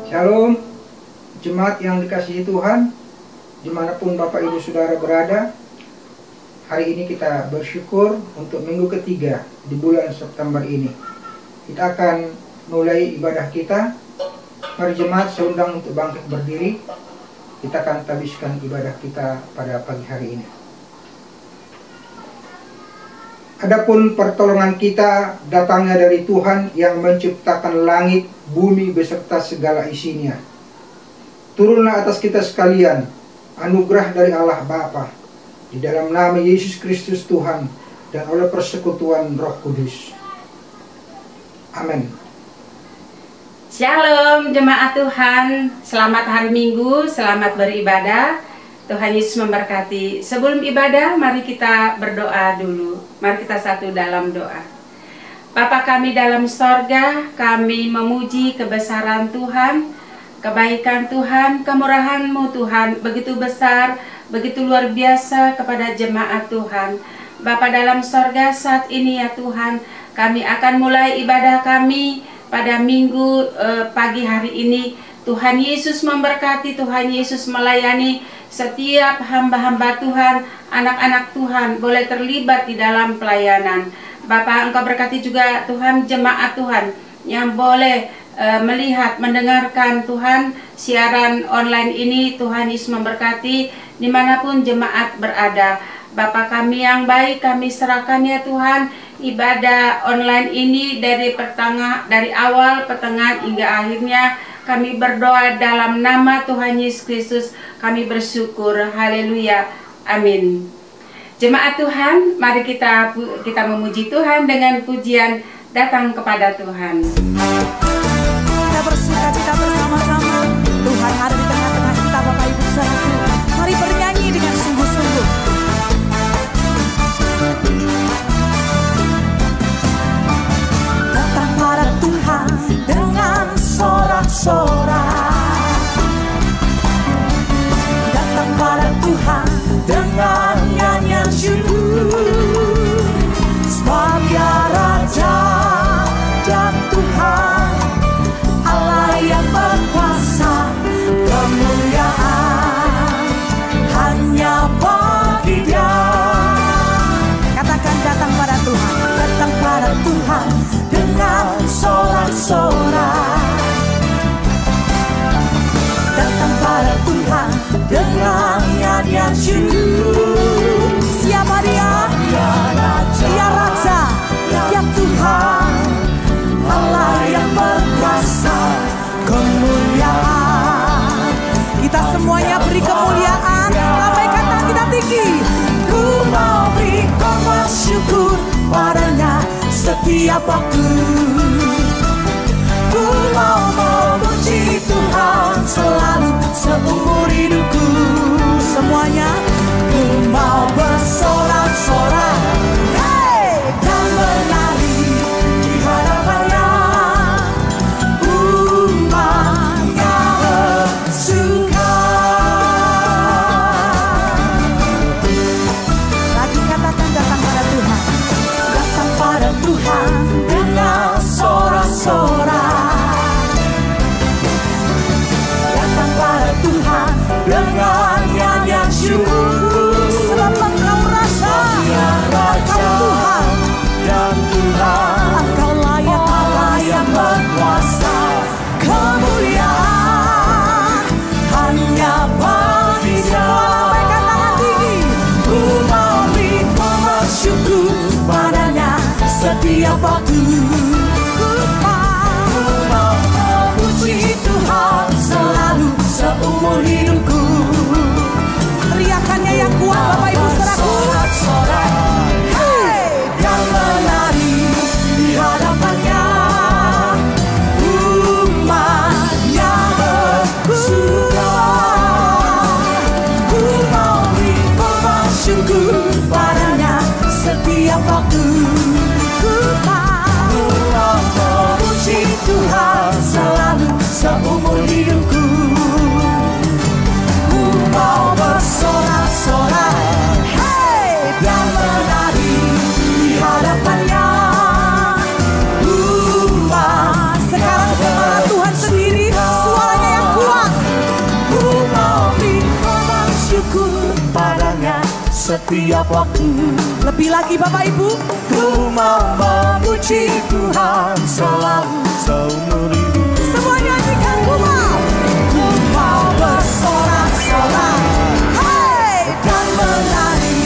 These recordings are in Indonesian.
Shalom, jemaat yang dikasihi Tuhan, dimanapun Bapak Ibu Saudara berada. Hari ini kita bersyukur untuk minggu ketiga di bulan September ini. Kita akan mulai ibadah kita. Mari jemaat, saya undang untuk bangkit berdiri. Kita akan habiskan ibadah kita pada pagi hari ini. Adapun pertolongan kita datangnya dari Tuhan yang menciptakan langit, bumi beserta segala isinya. Turunlah atas kita sekalian anugerah dari Allah Bapa, di dalam nama Yesus Kristus Tuhan, dan oleh persekutuan Roh Kudus. Amin. Shalom jemaat Tuhan, selamat hari Minggu, selamat beribadah. Tuhan Yesus memberkati. Sebelum ibadah, mari kita berdoa dulu. Mari kita satu dalam doa. Bapa kami dalam sorga, kami memuji kebesaran Tuhan, kebaikan Tuhan, kemurahan-Mu Tuhan, begitu besar, begitu luar biasa kepada jemaat Tuhan. Bapa dalam sorga, saat ini ya Tuhan, kami akan mulai ibadah kami pada minggu pagi hari ini. Tuhan Yesus memberkati, Tuhan Yesus melayani setiap hamba-hamba Tuhan, anak-anak Tuhan boleh terlibat di dalam pelayanan. Bapa, Engkau berkati juga Tuhan jemaat Tuhan yang boleh melihat, mendengarkan Tuhan siaran online ini. Tuhan Yesus memberkati dimanapun jemaat berada. Bapa kami yang baik, kami serahkan ya Tuhan ibadah online ini dari awal, pertengahan hingga akhirnya. Kami berdoa dalam nama Tuhan Yesus Kristus, kami bersyukur. Haleluya. Amin. Jemaat Tuhan, mari kita memuji Tuhan dengan pujian datang kepada Tuhan. Kita bersuka-cita bersama-sama. Tuhan ada di tengah-tengah kita, Bapak Ibu Saudaraku. Mari bernyanyi dengan sungguh-sungguh. Datang pada Tuhan dengan sorak-sorak, datang pada Tuhan dengan nyanyian syukur, sebab Dia Raja dan Tuhan, Allah yang berkuasa, kemuliaan hanya bagi Dia. Katakan datang pada Tuhan, datang pada Tuhan dengan sorak-sorak, datang pada Tuhan dengan nyanyian syukur. Siapa Dia? Dia Raja, Dia Tuhan, Allah yang berkuasa, kemuliaan. Kita semuanya beri kemuliaan, lambaikan tangan kita tinggi. Ku mau beri korban syukur padanya setiap waktu. Ku mau memuji Tuhan selalu seumur hidupku. Semuanya, ku mau bersorak-sorak, hey, dan menari di hadapannya. Umatnya bersuka. Lagi katakan datang pada Tuhan, datang pada Tuhan dengan sorak-sorak, datang pada Tuhan dengan nyanyian syukur, sebab Engkau Raja, Engkau Tuhan dan Tuhan, Engkau layak, Allah yang berkuasa, kemuliaan hanya bagi Dia. Lambaikan tangan tinggi. Ku mau beri korban syukur padanya setiap waktu. Ku mau memuji Tuhan selalu seumur hidupku. Teriakannya yang kuat, Bapak Ibu Saudaraku. Hey, dan menari di hadapannya. Umatnya bersuka. Ku mau beri korban syukur padanya setiap waktu. Ku mau setiap waktu. Lebih lagi Bapak Ibu, ku mau memuji Tuhan selalu seumur hidup. Semua nyanyikan, ku mau bersorak-sorak, hey, dan menari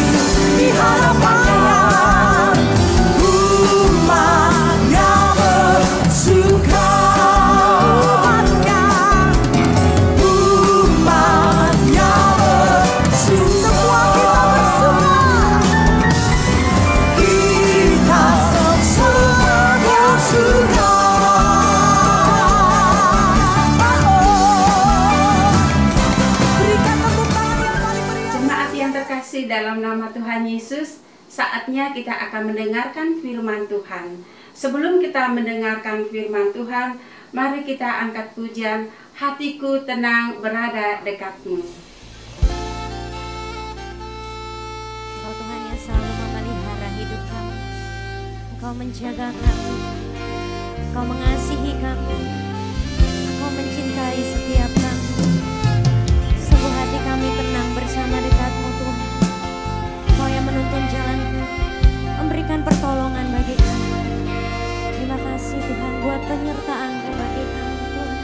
di hadapannya. Umatnya bersuka, umatnya bersuka. Semua kita bersuka, kita semua bersuka. Berikan tepuk tangan yang paling meriah. Jemaat yang terkasih dalam nama Tuhan Yesus, saatnya kita akan mendengarkan firman Tuhan. Sebelum kita mendengarkan firman Tuhan, mari kita angkat pujian, hatiku tenang berada dekatmu. Engkau Tuhan yang selalu memelihara hidup kami. Engkau menjaga kami, Engkau mengasihi kami, Engkau mencintai setiap kami. Sungguh hati kami tenang bersama dekat-Mu Tuhan. Engkau yang menuntun jalan kami, memberikan pertolongan bagi kami. Terima kasih Tuhan buat penyertaan-Mu bagi kami Tuhan.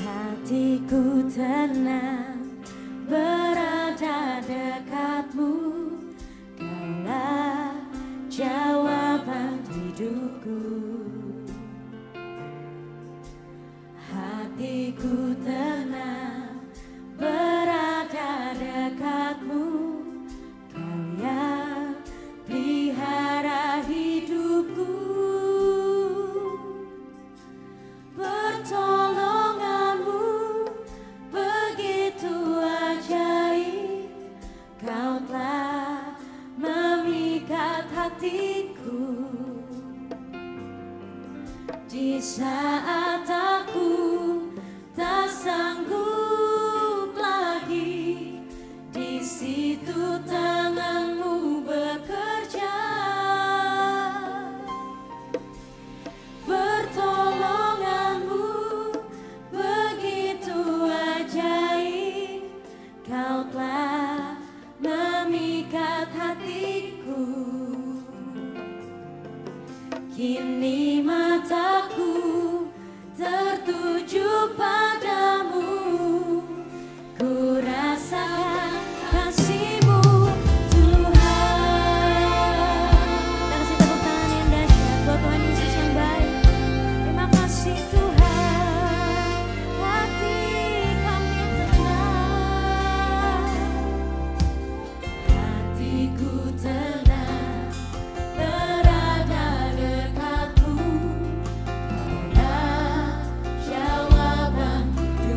Hatiku tenang berada dekat-Mu, Kaulah jawaban hidupku. Hatiku tenang berada dekat-Mu, Kau yang pelihara hidupku. Pertolongan-Mu begitu ajaib, Kau telah memikat hatiku. Di saat aku tak sanggup lagi, di situ tangan-Mu bekerja. Pertolongan-Mu begitu ajaib, Kau telah memikat hatiku. Kini mataku tertuju padamu, ku rasakan kasih-Mu Tuhan. Kita kasih tepuk tangan yang dahsyat buat Tuhan Yesus yang baik. Terima kasih Tuhan, hati kami tenang, hatiku tenang berada dekat-Mu, Kaulah jawaban hidupku.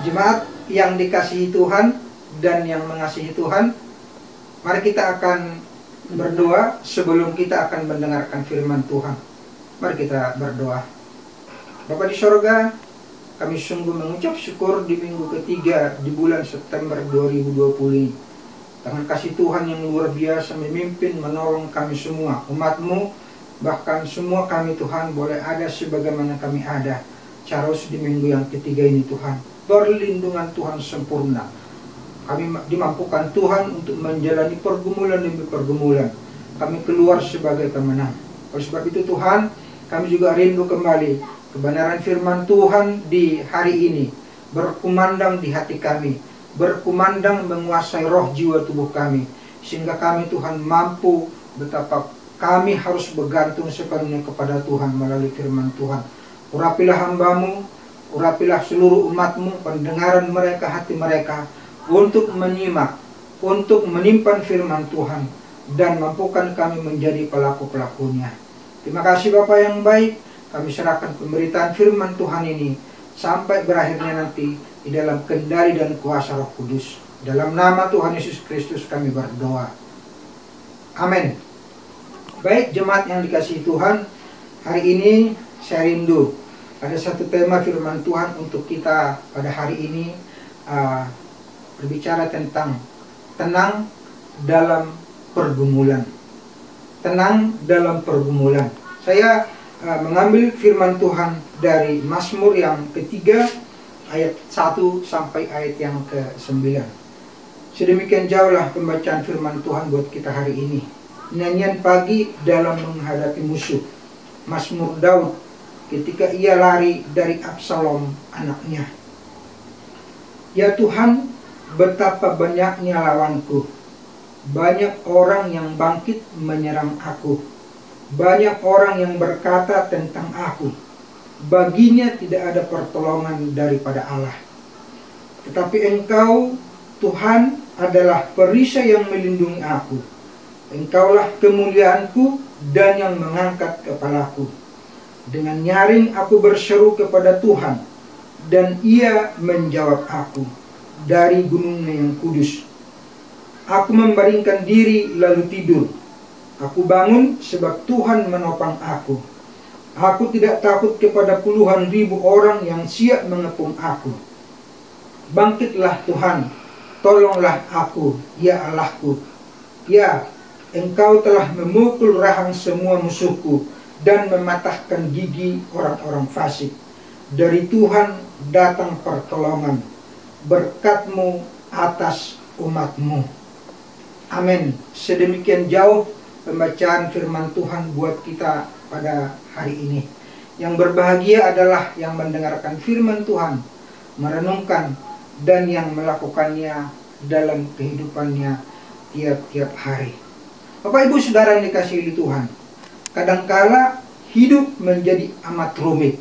Jemaat yang dikasihi Tuhan dan yang mengasihi Tuhan, mari kita akan berdoa sebelum kita akan mendengarkan firman Tuhan. Mari kita berdoa. Bapa di sorga, kami sungguh mengucap syukur di minggu ketiga di bulan September 2020 ini. Tangan kasih Tuhan yang luar biasa memimpin, menolong kami semua, umat-Mu, bahkan semua kami Tuhan boleh ada sebagaimana kami ada. Charles di minggu yang ketiga ini Tuhan, perlindungan Tuhan sempurna. Kami dimampukan Tuhan untuk menjalani pergumulan demi pergumulan. Kami keluar sebagai pemenang. Oleh sebab itu Tuhan, kami juga rindu kembali kebenaran firman Tuhan di hari ini berkumandang di hati kami, berkumandang menguasai roh jiwa tubuh kami, sehingga kami Tuhan mampu betapa kami harus bergantung sepenuhnya kepada Tuhan melalui firman Tuhan. Urapilah hamba-Mu, urapilah seluruh umat-Mu, pendengaran mereka, hati mereka, untuk menyimak, untuk menyimpan firman Tuhan, dan mampukan kami menjadi pelaku-pelakunya. Terima kasih Bapa yang baik, kami serahkan pemberitaan firman Tuhan ini sampai berakhirnya nanti di dalam kendali dan kuasa Roh Kudus. Dalam nama Tuhan Yesus Kristus kami berdoa. Amin. Baik jemaat yang dikasihi Tuhan, hari ini saya rindu ada satu tema firman Tuhan untuk kita pada hari ini, berbicara tentang tenang dalam pergumulan. Tenang dalam pergumulan. Saya mengambil firman Tuhan dari Mazmur yang ketiga, ayat 1 sampai ayat yang ke-9. Sedemikian jauhlah pembacaan firman Tuhan buat kita hari ini. Nyanyian pagi dalam menghadapi musuh. Mazmur Daud ketika ia lari dari Absalom anaknya. Ya Tuhan, betapa banyaknya lawanku. Banyak orang yang bangkit menyerang aku. Banyak orang yang berkata tentang aku. Baginya tidak ada pertolongan daripada Allah. Tetapi Engkau, Tuhan, adalah perisai yang melindungi aku. Engkaulah kemuliaanku dan yang mengangkat kepalaku. Dengan nyaring aku berseru kepada Tuhan, dan Ia menjawab aku dari gunungnya yang kudus. Aku membaringkan diri lalu tidur. Aku bangun sebab Tuhan menopang aku. Aku tidak takut kepada puluhan ribu orang yang siap mengepung aku. Bangkitlah Tuhan, tolonglah aku, ya Allahku. Ya, Engkau telah memukul rahang semua musuhku dan mematahkan gigi orang-orang fasik. Dari Tuhan datang pertolongan, berkat-Mu atas umat-Mu. Amin. Sedemikian jauh pembacaan firman Tuhan buat kita pada hari ini. Yang berbahagia adalah yang mendengarkan firman Tuhan, merenungkan, dan yang melakukannya dalam kehidupannya tiap-tiap hari. Bapak Ibu Saudara yang dikasihi Tuhan, kadangkala hidup menjadi amat rumit.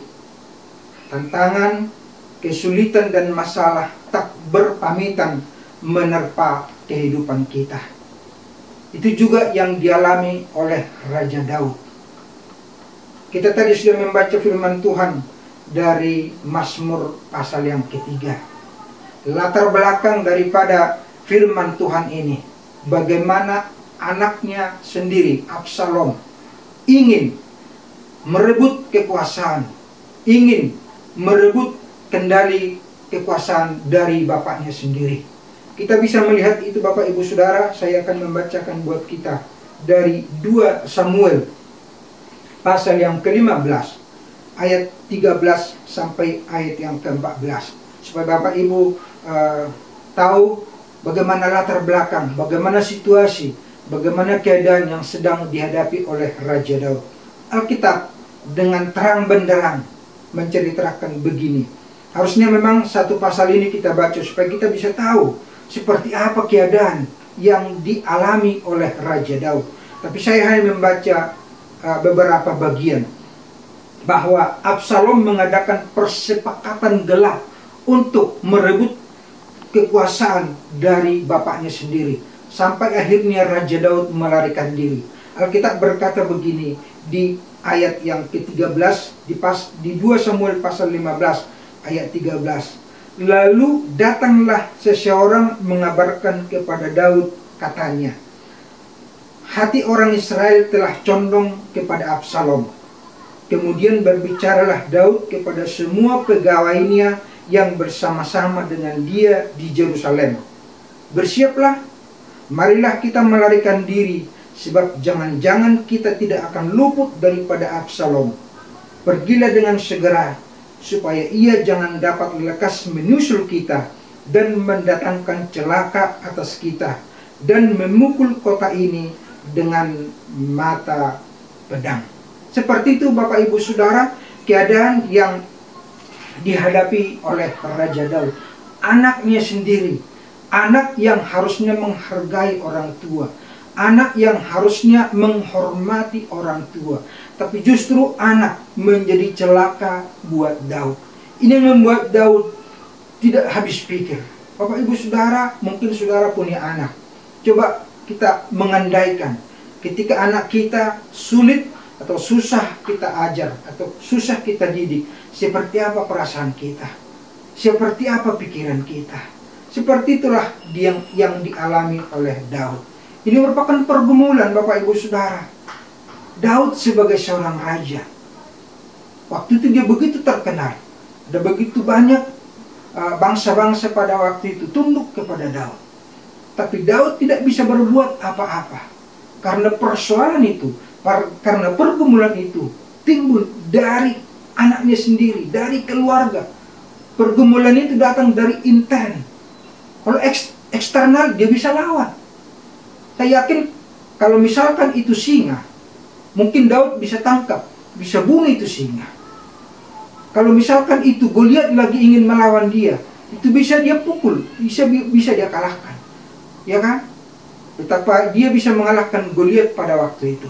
Tantangan, kesulitan, dan masalah tak berpamitan menerpa kehidupan kita. Itu juga yang dialami oleh Raja Daud. Kita tadi sudah membaca firman Tuhan dari Mazmur pasal yang ketiga. Latar belakang daripada firman Tuhan ini, bagaimana anaknya sendiri, Absalom, ingin merebut kekuasaan, ingin merebut kendali kekuasaan dari bapaknya sendiri. Kita bisa melihat itu Bapak Ibu Saudara. Saya akan membacakan buat kita dari 2 Samuel pasal yang ke-15 ayat 13 sampai ayat yang ke-14, supaya Bapak Ibu tahu bagaimana latar belakang, bagaimana situasi, bagaimana keadaan yang sedang dihadapi oleh Raja Daud. Alkitab dengan terang benderang menceritakan begini. Harusnya memang satu pasal ini kita baca supaya kita bisa tahu seperti apa keadaan yang dialami oleh Raja Daud. Tapi saya hanya membaca beberapa bagian bahwa Absalom mengadakan persepakatan gelap untuk merebut kekuasaan dari bapaknya sendiri. Sampai akhirnya Raja Daud melarikan diri. Alkitab berkata begini di ayat yang ke-13 di 2 Samuel pasal 15 ayat 13. Lalu datanglah seseorang mengabarkan kepada Daud, katanya, hati orang Israel telah condong kepada Absalom. Kemudian berbicaralah Daud kepada semua pegawainya yang bersama-sama dengan dia di Yerusalem. Bersiaplah, marilah kita melarikan diri, sebab jangan-jangan kita tidak akan luput daripada Absalom. Pergilah dengan segera, supaya ia jangan dapat lekas menyusul kita dan mendatangkan celaka atas kita dan memukul kota ini dengan mata pedang. Seperti itu Bapak Ibu Saudara, keadaan yang dihadapi oleh Raja Daud. Anaknya sendiri, anak yang harusnya menghargai orang tua, anak yang harusnya menghormati orang tua, tapi justru anak menjadi celaka buat Daud. Ini membuat Daud tidak habis pikir. Bapak Ibu Saudara, mungkin saudara punya anak. Coba kita mengandaikan ketika anak kita sulit atau susah kita ajar atau susah kita didik, seperti apa perasaan kita, seperti apa pikiran kita. Seperti itulah yang dialami oleh Daud. Ini merupakan pergumulan Bapak Ibu Saudara. Daud sebagai seorang raja, waktu itu dia begitu terkenal, ada begitu banyak bangsa-bangsa pada waktu itu tunduk kepada Daud. Tapi Daud tidak bisa berbuat apa-apa karena persoalan itu, karena pergumulan itu timbul dari anaknya sendiri, dari keluarga. Pergumulan itu datang dari intern. Kalau eksternal dia bisa lawan. Saya yakin kalau misalkan itu singa, mungkin Daud bisa tangkap, bisa bunuh itu singa. Kalau misalkan itu Goliat lagi ingin melawan dia, itu bisa dia pukul, bisa dia kalahkan. Ya kan? Betapa dia bisa mengalahkan Goliat pada waktu itu.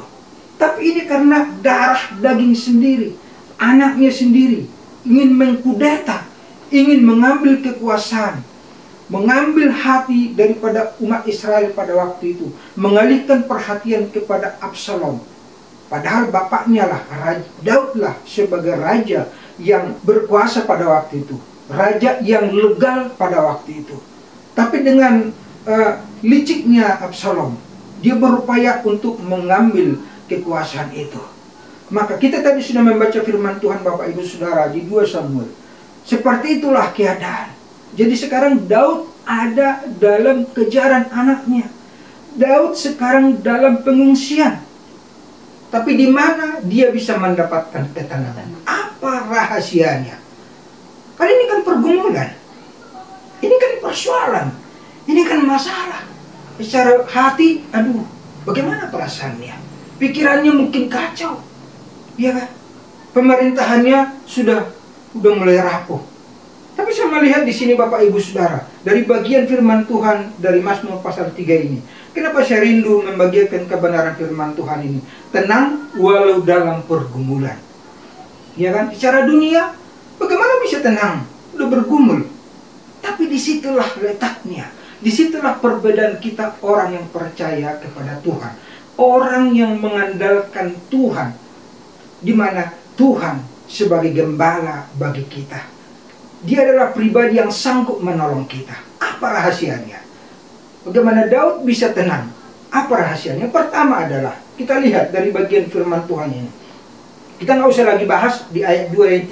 Tapi ini karena darah daging sendiri, anaknya sendiri, ingin mengkudeta, ingin mengambil kekuasaan, mengambil hati daripada umat Israel pada waktu itu, mengalihkan perhatian kepada Absalom. Padahal bapaknya lah, Daud lah sebagai raja yang berkuasa pada waktu itu, raja yang legal pada waktu itu. Tapi dengan liciknya Absalom, dia berupaya untuk mengambil kekuasaan itu. Maka kita tadi sudah membaca firman Tuhan Bapak Ibu Saudara di 2 Samuel. Seperti itulah keadaan. Jadi sekarang Daud ada dalam kejaran anaknya. Daud sekarang dalam pengungsian. Tapi di mana dia bisa mendapatkan ketenangan? Apa rahasianya? Kan ini kan pergumulan. Ini kan persoalan. Ini kan masalah. Secara hati, aduh, bagaimana perasaannya? Pikirannya mungkin kacau. Ya kan? Pemerintahannya sudah mulai rapuh. Tapi saya melihat di sini Bapak Ibu Saudara, dari bagian firman Tuhan dari Mazmur pasal 3 ini, kenapa saya rindu membagikan kebenaran firman Tuhan ini? Tenang walau dalam pergumulan. Ya kan? Secara dunia, bagaimana bisa tenang? Udah bergumul. Tapi disitulah letaknya. Disitulah perbedaan kita orang yang percaya kepada Tuhan. Orang yang mengandalkan Tuhan. Di mana Tuhan sebagai gembala bagi kita. Dia adalah pribadi yang sanggup menolong kita. Apa rahasianya? Bagaimana Daud bisa tenang? Apa rahasianya? Pertama adalah, kita lihat dari bagian firman Tuhan ini. Kita nggak usah lagi bahas di ayat 2 ayat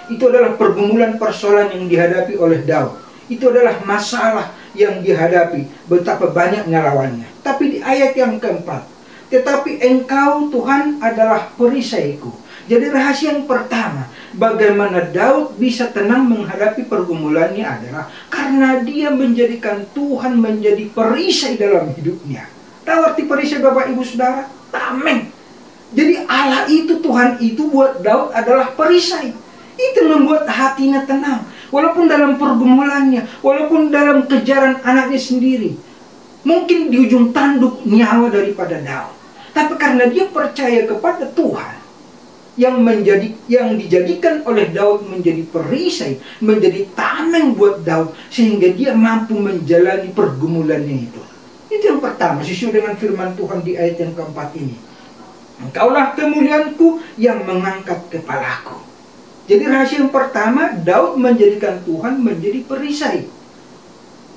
3. Itu adalah pergumulan persoalan yang dihadapi oleh Daud. Itu adalah masalah yang dihadapi. Betapa banyaknya lawannya. Tapi di ayat yang keempat, tetapi engkau Tuhan adalah perisaiku. Jadi rahasia yang pertama, bagaimana Daud bisa tenang menghadapi pergumulannya adalah karena dia menjadikan Tuhan menjadi perisai dalam hidupnya. Tahu arti perisai Bapak Ibu Saudara? Tameng. Jadi Allah itu, Tuhan itu buat Daud adalah perisai. Itu membuat hatinya tenang. Walaupun dalam pergumulannya, walaupun dalam kejaran anaknya sendiri. Mungkin di ujung tanduk nyawa daripada Daud. Tapi karena dia percaya kepada Tuhan, yang dijadikan oleh Daud menjadi perisai, menjadi tameng buat Daud, sehingga dia mampu menjalani pergumulannya itu. Itu yang pertama, sesuai dengan firman Tuhan di ayat yang keempat ini. Engkaulah kemuliaanku yang mengangkat kepalaku. Jadi rahasia yang pertama, Daud menjadikan Tuhan menjadi perisai.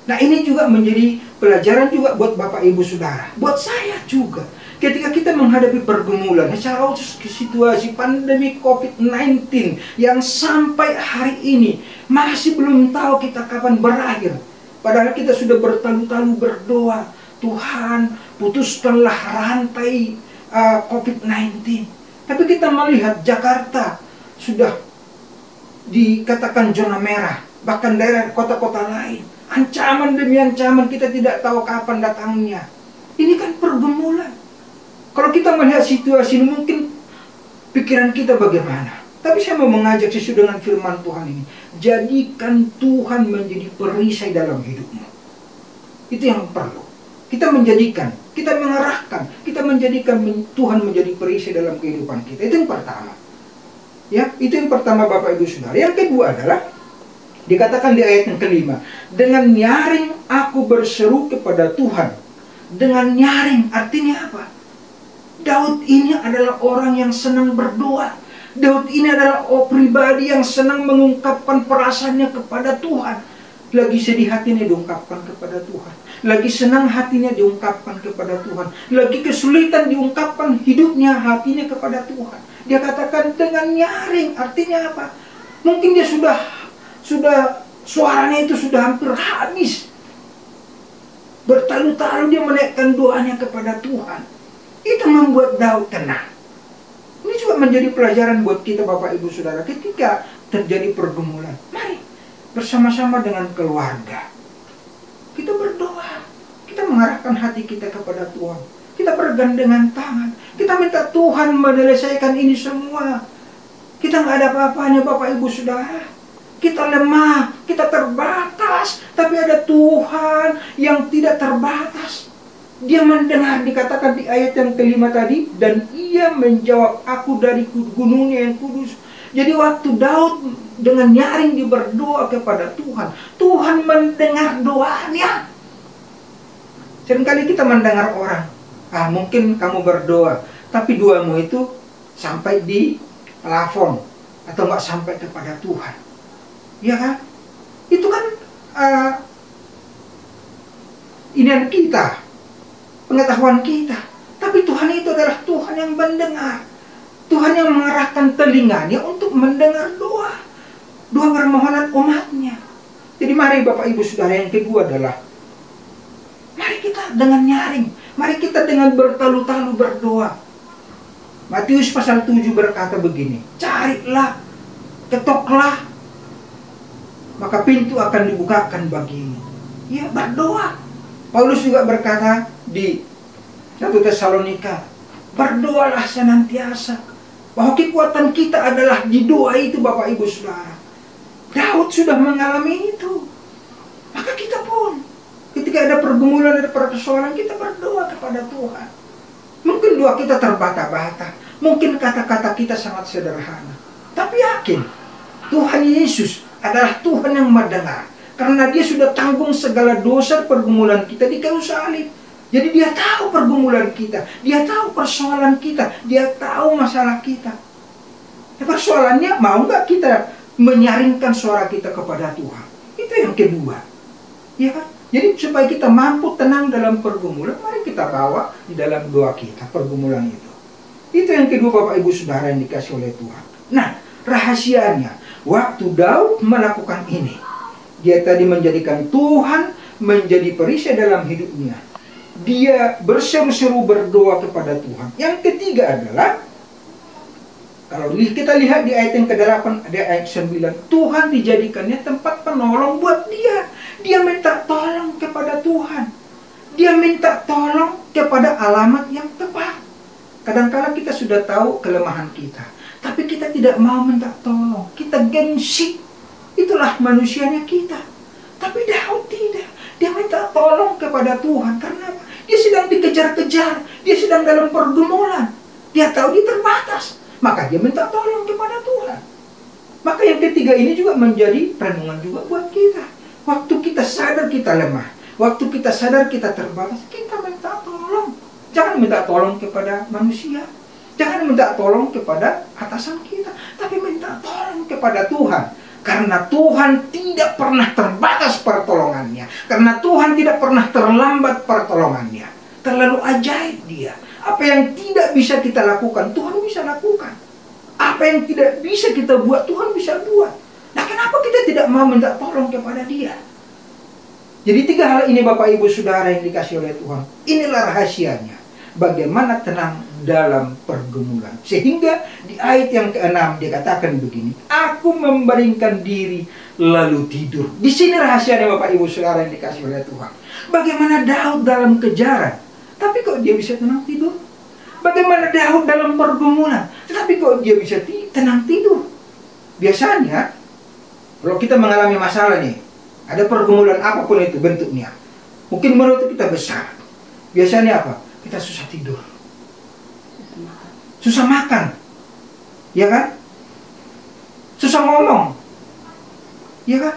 Nah, ini juga menjadi pelajaran juga buat Bapak Ibu Saudara, buat saya juga. Ketika kita menghadapi pergumulan, secara khusus situasi pandemi COVID-19 yang sampai hari ini masih belum tahu kita kapan berakhir. Padahal kita sudah bertalu-talu berdoa, Tuhan putuskanlah rantai COVID-19. Tapi kita melihat Jakarta sudah dikatakan zona merah, bahkan daerah kota-kota lain. Ancaman demi ancaman, kita tidak tahu kapan datangnya. Ini kan pergumulan. Kalau kita melihat situasi ini, mungkin pikiran kita bagaimana. Tapi saya mau mengajak sesuai dengan firman Tuhan ini. Jadikan Tuhan menjadi perisai dalam hidupmu. Itu yang perlu. Kita menjadikan, kita mengarahkan, kita menjadikan Tuhan menjadi perisai dalam kehidupan kita. Itu yang pertama. Ya, itu yang pertama Bapak Ibu Saudara. Yang kedua adalah dikatakan di ayat yang kelima, dengan nyaring aku berseru kepada Tuhan. Dengan nyaring artinya apa? Daud ini adalah orang yang senang berdoa. Daud ini adalah pribadi yang senang mengungkapkan perasaannya kepada Tuhan. Lagi sedih hatinya diungkapkan kepada Tuhan. Lagi senang hatinya diungkapkan kepada Tuhan. Lagi kesulitan diungkapkan hidupnya, hatinya kepada Tuhan. Dia katakan dengan nyaring, artinya apa? Mungkin dia sudah suaranya itu sudah hampir habis. Bertalu-talu dia menaikkan doanya kepada Tuhan. Itu membuat Daud tenang. Ini juga menjadi pelajaran buat kita Bapak Ibu Saudara. Ketika terjadi pergumulan, mari bersama-sama dengan keluarga kita berdoa. Kita mengarahkan hati kita kepada Tuhan. Kita bergandengan tangan. Kita minta Tuhan menyelesaikan ini semua. Kita nggak ada apa-apanya Bapak Ibu Saudara. Kita lemah, kita terbatas. Tapi ada Tuhan yang tidak terbatas. Dia mendengar, dikatakan di ayat yang kelima tadi, dan ia menjawab, aku dari gunungnya yang kudus. Jadi waktu Daud dengan nyaring dia berdoa kepada Tuhan, Tuhan mendengar doanya. Seringkali kita mendengar orang, mungkin kamu berdoa, tapi doamu itu sampai di plafon atau nggak sampai kepada Tuhan. Ya kan? Itu kan inian kita, pengetahuan kita. Tapi Tuhan itu adalah Tuhan yang mendengar. Tuhan yang mengarahkan telinganya untuk mendengar doa permohonan umatnya. Jadi mari Bapak Ibu Saudara, yang kedua adalah mari kita dengan nyaring, mari kita dengan bertalu-talu berdoa. Matius pasal 7 berkata begini, carilah, ketoklah, maka pintu akan dibukakan bagimu. Ya, berdoa. Paulus juga berkata di 1 Tesalonika, berdoalah senantiasa. Bahwa kekuatan kita adalah di doa itu Bapak Ibu Saudara. Daud sudah mengalami itu. Maka kita pun, ketika ada pergumulan, ada persoalan, kita berdoa kepada Tuhan. Mungkin doa kita terbata-bata. Mungkin kata-kata kita sangat sederhana. Tapi yakin, Tuhan Yesus adalah Tuhan yang mendengar. Karena dia sudah tanggung segala dosa pergumulan kita di kayu salib. Jadi dia tahu pergumulan kita, dia tahu persoalan kita, dia tahu masalah kita. Persoalannya, mau nggak kita menyaringkan suara kita kepada Tuhan? Itu yang kedua. Ya kan? Jadi supaya kita mampu tenang dalam pergumulan, mari kita bawa di dalam doa kita pergumulan itu. Itu yang kedua Bapak Ibu Saudara yang dikasih oleh Tuhan. Nah, rahasianya, waktu Daud melakukan ini, dia tadi menjadikan Tuhan menjadi perisai dalam hidupnya. Dia berseru-seru berdoa kepada Tuhan. Yang ketiga adalah, kalau kita lihat di ayat yang ke-8, di ayat 9, Tuhan dijadikannya tempat penolong buat dia. Dia minta tolong kepada Tuhan. Dia minta tolong kepada alamat yang tepat. Kadang-kadang kita sudah tahu kelemahan kita, tapi kita tidak mau minta tolong. Kita gengsi. Itulah manusianya kita. Tapi Daud tidak. Dia minta tolong kepada Tuhan. Karena apa? Dia sedang dikejar-kejar. Dia sedang dalam pergumulan. Dia tahu dia terbatas. Maka dia minta tolong kepada Tuhan. Maka yang ketiga ini juga menjadi renungan juga buat kita. Waktu kita sadar kita lemah, waktu kita sadar kita terbatas, kita minta tolong. Jangan minta tolong kepada manusia. Jangan minta tolong kepada atasan kita, tapi minta tolong kepada Tuhan. Karena Tuhan tidak pernah terbatas pertolongannya. Karena Tuhan tidak pernah terlambat pertolongannya. Terlalu ajaib Dia. Apa yang tidak bisa kita lakukan, Tuhan bisa lakukan. Apa yang tidak bisa kita buat, Tuhan bisa buat. Nah, kenapa kita tidak mau minta tolong kepada Dia? Jadi 3 hal ini Bapak Ibu Saudara yang dikasih oleh Tuhan. Inilah rahasianya. Bagaimana tenang dalam pergumulan. Sehingga di ayat yang ke-6 dia katakan begini. Aku membaringkan diri lalu tidur. Di sini rahasianya Bapak Ibu Saudara yang dikasih oleh Tuhan. Bagaimana Daud dalam kejaran, tapi kok dia bisa tenang tidur? Bagaimana Daud dalam pergumulan, tetapi kok dia bisa tenang tidur? Biasanya, kalau kita mengalami masalah nih, ada pergumulan apapun itu bentuknya, mungkin menurut kita besar. Biasanya apa? Kita susah tidur, susah makan, ya kan? Susah ngomong, ya kan?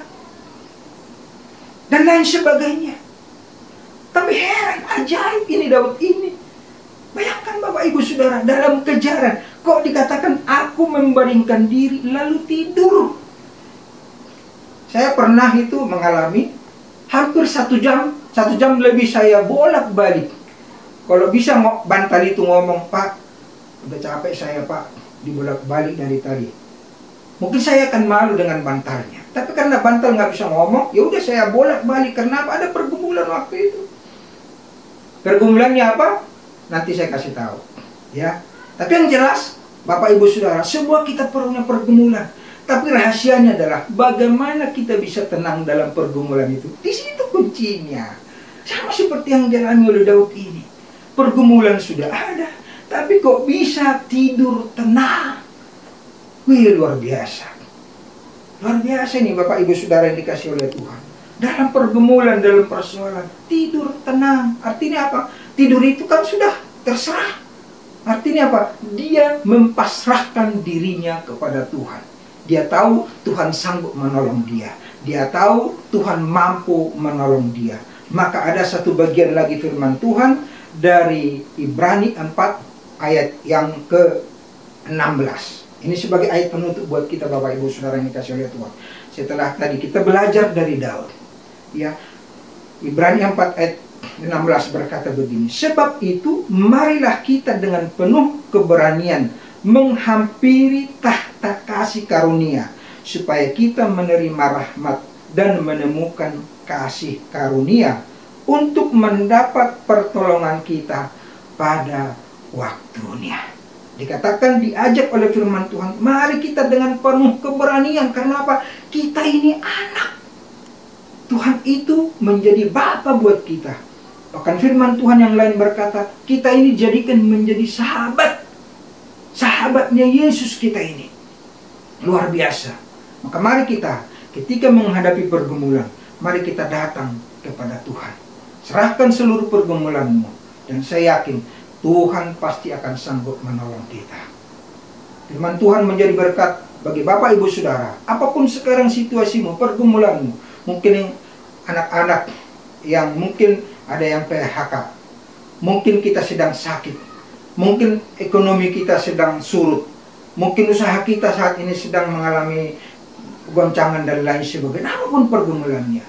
Dan lain sebagainya. Tapi heran, ajaib ini Daud ini. Bayangkan Bapak Ibu Saudara, dalam kejaran kok dikatakan aku membaringkan diri lalu tidur. Saya pernah itu mengalami hampir 1 jam lebih saya bolak-balik. Kalau bisa bantal itu ngomong, Pak, udah capek saya Pak, dibolak-balik dari tadi. Mungkin saya akan malu dengan bantalnya. Tapi karena bantal nggak bisa ngomong, ya udah saya bolak-balik. Karena apa? Ada pergumulan waktu itu. Pergumulannya apa? Nanti saya kasih tahu, ya. Tapi yang jelas, Bapak Ibu Saudara, semua kita punya pergumulan. Tapi rahasianya adalah bagaimana kita bisa tenang dalam pergumulan itu. Di situ kuncinya. Sama seperti yang dialami oleh Daud ini. Pergumulan sudah ada, tapi kok bisa tidur tenang? Wih, luar biasa. Luar biasa nih Bapak Ibu Saudara yang dikasih oleh Tuhan. Dalam pergumulan, dalam persoalan, tidur tenang. Artinya apa? Tidur itu kan sudah terserah. Artinya apa? Dia mempasrahkan dirinya kepada Tuhan. Dia tahu Tuhan sanggup menolong dia. Dia tahu Tuhan mampu menolong dia. Maka ada satu bagian lagi firman Tuhan dari Ibrani 4 ayat yang ke-16. Ini sebagai ayat penutup buat kita Bapak Ibu Saudara yang dikasih oleh Tuhan. Setelah tadi kita belajar dari Daud, ya, Ibrani 4 ayat 16 berkata begini. Sebab itu marilah kita dengan penuh keberanian menghampiri tahta kasih karunia, supaya kita menerima rahmat dan menemukan kasih karunia untuk mendapat pertolongan kita pada waktunya. Dikatakan, diajak oleh firman Tuhan, mari kita dengan penuh keberanian. Karena apa? Kita ini anak. Tuhan itu menjadi Bapa buat kita. Bahkan firman Tuhan yang lain berkata, kita ini jadikan menjadi sahabat. Sahabatnya Yesus kita ini. Luar biasa. Maka mari kita, ketika menghadapi pergumulan, mari kita datang kepada Tuhan. Serahkan seluruh pergumulanmu. Dan saya yakin, Tuhan pasti akan sanggup menolong kita. Firman Tuhan menjadi berkat bagi Bapak Ibu Saudara. Apapun sekarang situasimu, pergumulanmu. Mungkin anak-anak yang mungkin ada yang PHK. Mungkin kita sedang sakit. Mungkin ekonomi kita sedang surut. Mungkin usaha kita saat ini sedang mengalami goncangan dan lain sebagainya. Apapun pergumulannya,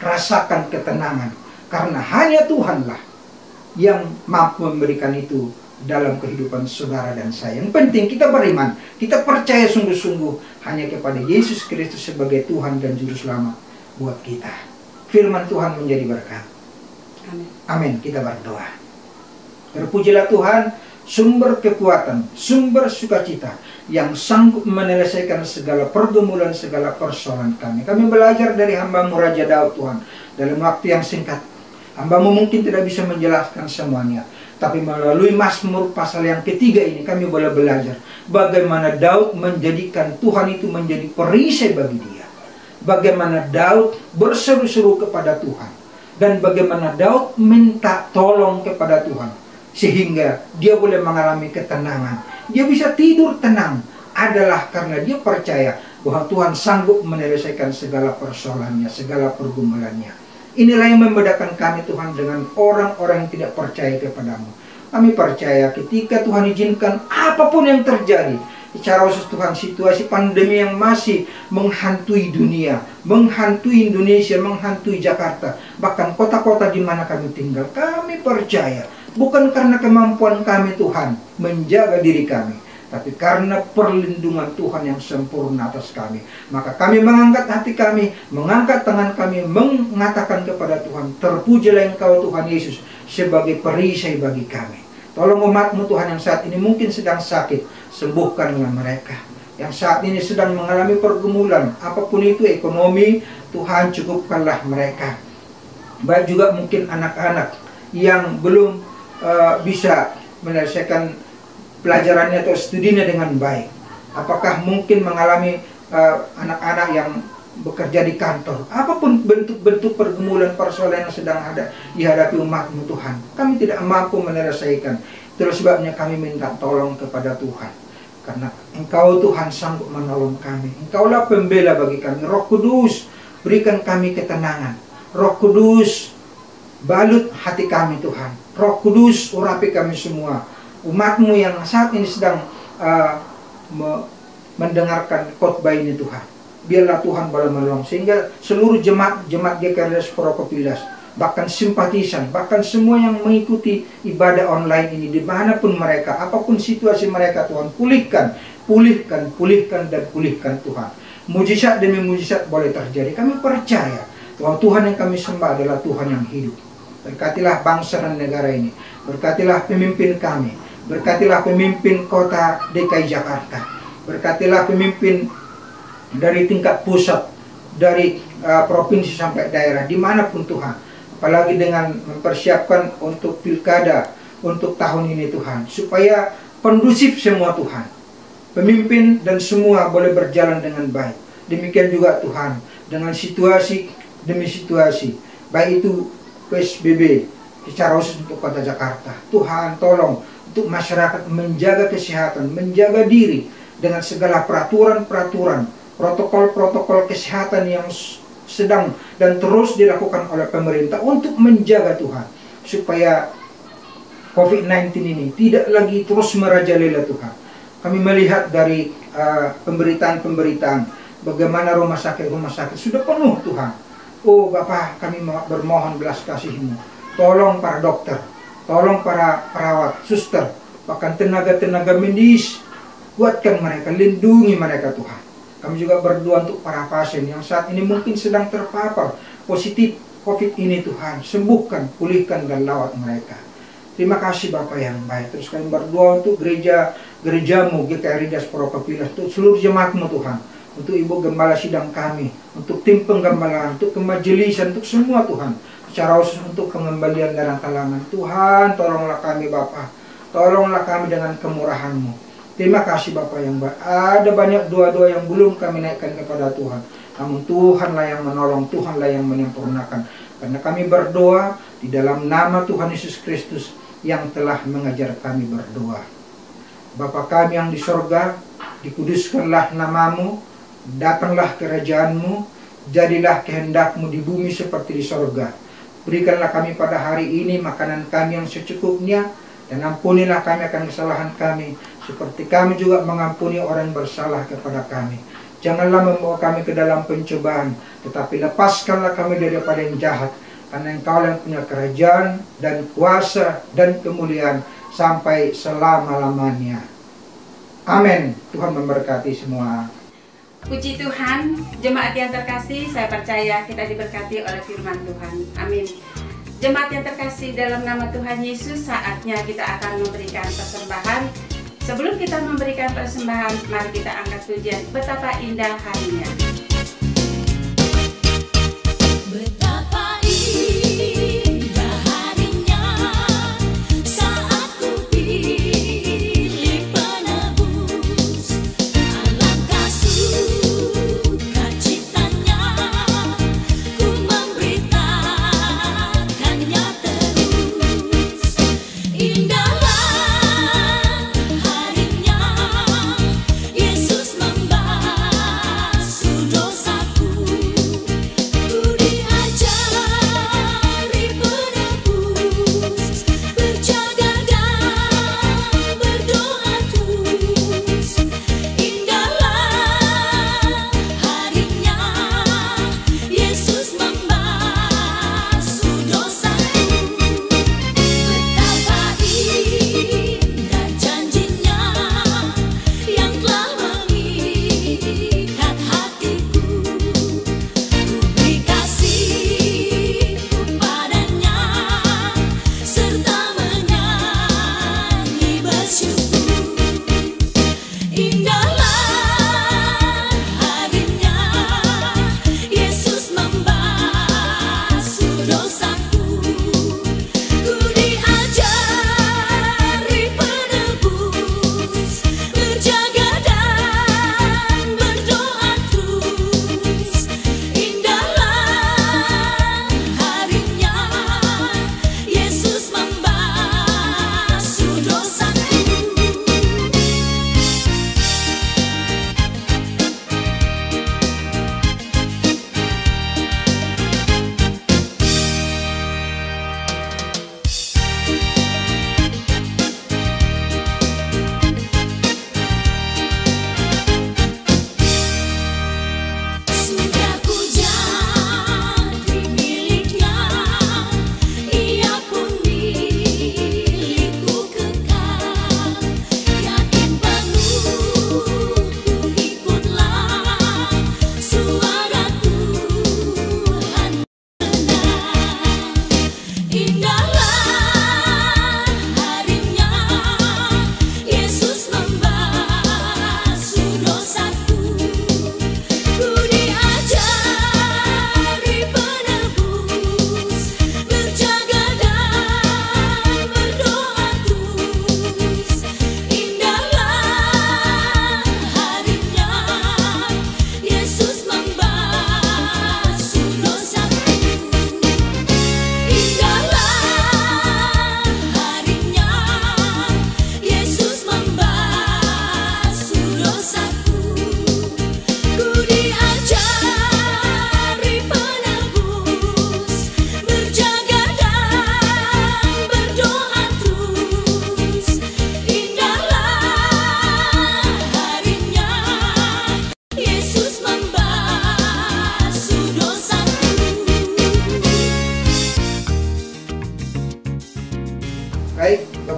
rasakan ketenangan. Karena hanya Tuhanlah yang mampu memberikan itu dalam kehidupan saudara dan saya. Yang penting kita beriman, kita percaya sungguh-sungguh hanya kepada Yesus Kristus sebagai Tuhan dan Juru Selamat buat kita. Firman Tuhan menjadi berkat. Amin. Amin. Kita berdoa. Terpujilah Tuhan, sumber kekuatan, sumber sukacita, yang sanggup menyelesaikan segala pergumulan, segala persoalan kami. Kami belajar dari hamba-Mu Raja Daud, Tuhan, dalam waktu yang singkat. Hamba-Mu mungkin tidak bisa menjelaskan semuanya, tapi melalui Mazmur pasal yang ketiga ini kami boleh belajar bagaimana Daud menjadikan Tuhan itu menjadi perisai bagi dia. Bagaimana Daud berseru-seru kepada Tuhan, dan bagaimana Daud minta tolong kepada Tuhan, sehingga dia boleh mengalami ketenangan. Dia bisa tidur tenang adalah karena dia percaya bahwa Tuhan sanggup menyelesaikan segala persoalannya, segala pergumulannya. Inilah yang membedakan kami Tuhan dengan orang-orang yang tidak percaya kepada-Mu. Kami percaya ketika Tuhan izinkan apapun yang terjadi, secara khusus Tuhan, situasi pandemi yang masih menghantui dunia, menghantui Indonesia, menghantui Jakarta, bahkan kota-kota di mana kami tinggal, kami percaya bukan karena kemampuan kami Tuhan menjaga diri kami, tapi karena perlindungan Tuhan yang sempurna atas kami. Maka kami mengangkat hati kami, mengangkat tangan kami, mengatakan kepada Tuhan, terpujilah Engkau Tuhan Yesus sebagai perisai bagi kami. Tolong umat-Mu Tuhan yang saat ini mungkin sedang sakit, sembuhkanlah mereka. Yang saat ini sedang mengalami pergumulan, apapun itu ekonomi, Tuhan cukupkanlah mereka. Baik juga mungkin anak-anak yang belum bisa menyelesaikan pelajarannya atau studinya dengan baik. Apakah mungkin mengalami anak-anak yang bekerja di kantor, apapun bentuk-bentuk pergumulan persoalan yang sedang ada dihadapi umat-Mu Tuhan, kami tidak mampu menyelesaikan. Terus sebabnya kami minta tolong kepada Tuhan, karena Engkau Tuhan sanggup menolong kami. Engkaulah pembela bagi kami. Roh Kudus, berikan kami ketenangan. Roh Kudus, balut hati kami Tuhan. Roh Kudus, urapi kami semua. Umat-Mu yang saat ini sedang mendengarkan khotbah ini Tuhan, biarlah Tuhan boleh menolong, sehingga seluruh jemaat GKRDS Prokopilas, bahkan simpatisan, bahkan semua yang mengikuti ibadah online ini, dimanapun mereka, apapun situasi mereka Tuhan, pulihkan dan pulihkan Tuhan. Mujizat demi mujizat boleh terjadi. Kami percaya bahwa Tuhan yang kami sembah adalah Tuhan yang hidup. Berkatilah bangsa dan negara ini, berkatilah pemimpin kami, berkatilah pemimpin kota DKI Jakarta, berkatilah pemimpin dari tingkat pusat, dari provinsi sampai daerah, dimanapun Tuhan. Apalagi dengan mempersiapkan untuk pilkada untuk tahun ini Tuhan, supaya kondusif semua Tuhan, pemimpin dan semua boleh berjalan dengan baik. Demikian juga Tuhan dengan situasi demi situasi, baik itu PSBB secara khusus untuk kota Jakarta. Tuhan tolong untuk masyarakat menjaga kesehatan, menjaga diri dengan segala peraturan-peraturan, protokol-protokol kesehatan yang sedang dan terus dilakukan oleh pemerintah untuk menjaga Tuhan, supaya COVID-19 ini tidak lagi terus merajalela Tuhan. Kami melihat dari pemberitaan-pemberitaan bagaimana rumah sakit sudah penuh Tuhan. Oh Bapa, kami bermohon belas kasih-Mu, tolong para dokter, tolong para perawat, suster, bahkan tenaga-tenaga medis, kuatkan mereka, lindungi mereka Tuhan. Kami juga berdoa untuk para pasien yang saat ini mungkin sedang terpapar positif COVID ini Tuhan. Sembuhkan, pulihkan, dan lawat mereka. Terima kasih Bapak yang baik. Terus kami berdoa untuk gereja-Mu, GKRDS Prokopilas, untuk seluruh jemaat-Mu Tuhan. Untuk Ibu Gembala sidang kami, untuk tim penggembalaan, untuk kemajelisan, untuk semua Tuhan. Secara khusus untuk pengembalian dan talangan. Tuhan, tolonglah kami Bapak. Tolonglah kami dengan kemurahan-Mu. Terima kasih Bapak yang baik. Ada banyak doa-doa yang belum kami naikkan kepada Tuhan, namun Tuhanlah yang menolong, Tuhanlah yang menyempurnakan. Karena kami berdoa di dalam nama Tuhan Yesus Kristus yang telah mengajar kami berdoa. Bapa kami yang di sorga, dikuduskanlah nama-Mu, datanglah kerajaan-Mu, jadilah kehendak-Mu di bumi seperti di sorga. Berikanlah kami pada hari ini makanan kami yang secukupnya, dan ampunilah kami akan kesalahan kami, seperti kami juga mengampuni orang yang bersalah kepada kami. Janganlah membawa kami ke dalam pencobaan, tetapi lepaskanlah kami daripada yang jahat, karena Engkau yang punya kerajaan dan kuasa dan kemuliaan sampai selama-lamanya. Amin. Tuhan memberkati semua. Puji Tuhan, jemaat yang terkasih, saya percaya kita diberkati oleh firman Tuhan. Amin. Jemaat yang terkasih, dalam nama Tuhan Yesus, saatnya kita akan memberikan persembahan. Sebelum kita memberikan persembahan, mari kita angkat pujian. Betapa indah harinya. Betapa indah harinya saat ku pilih penebus. Alangkah sukacitanya ku memberitakannya terus. Indahlah harinya Yesus membasuh dosaku. Ku diajari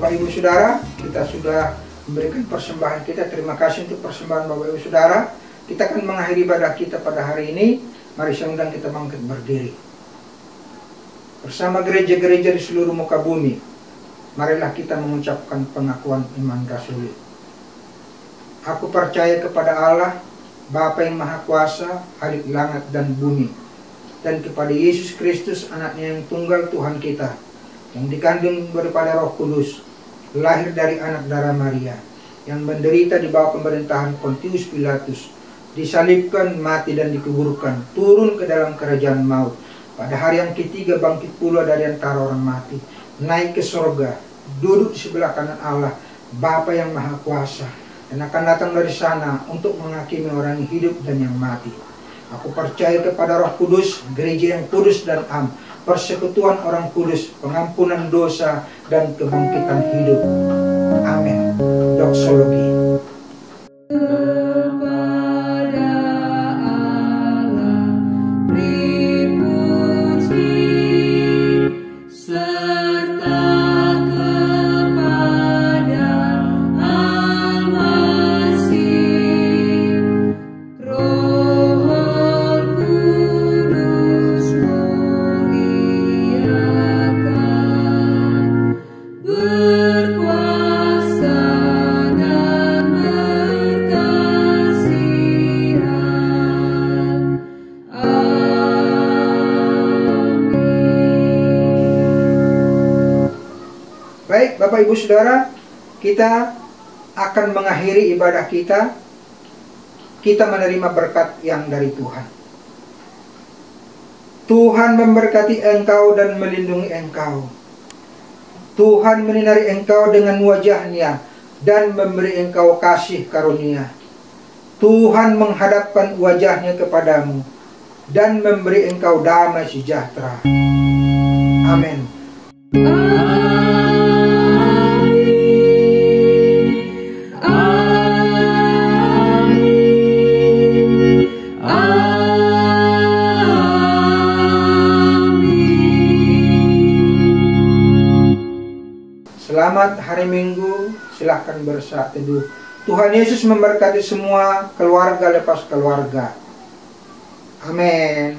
Bapak Ibu Saudara, kita sudah memberikan persembahan kita. Terima kasih untuk persembahan Bapak Ibu Saudara. Kita akan mengakhiri ibadah kita pada hari ini. Mari saya undang kita bangkit berdiri. Bersama gereja-gereja di seluruh muka bumi, marilah kita mengucapkan pengakuan iman rasuli. Aku percaya kepada Allah, Bapa yang Maha Kuasa, Halik langit dan bumi, dan kepada Yesus Kristus, anaknya yang tunggal Tuhan kita, yang dikandung daripada Roh Kudus, lahir dari anak darah Maria, yang menderita di bawah pemerintahan Pontius Pilatus, disalibkan, mati dan dikuburkan, turun ke dalam kerajaan maut, pada hari yang ketiga bangkit pula dari antara orang mati, naik ke sorga, duduk di sebelah kanan Allah, Bapa yang Maha Kuasa, dan akan datang dari sana untuk menghakimi orang yang hidup dan yang mati. Aku percaya kepada Roh Kudus, gereja yang kudus dan am, persekutuan orang kudus, pengampunan dosa, dan kebangkitan hidup. Amin. Doksologi. Baik, Bapak Ibu Saudara, kita akan mengakhiri ibadah kita. Kita menerima berkat yang dari Tuhan. Tuhan memberkati engkau dan melindungi engkau. Tuhan menyinari engkau dengan wajah-Nya dan memberi engkau kasih karunia. Tuhan menghadapkan wajah-Nya kepadamu dan memberi engkau damai sejahtera. Amin. Selamat hari Minggu, silahkan bersaat teduh. Tuhan Yesus memberkati semua keluarga lepas keluarga. Amin.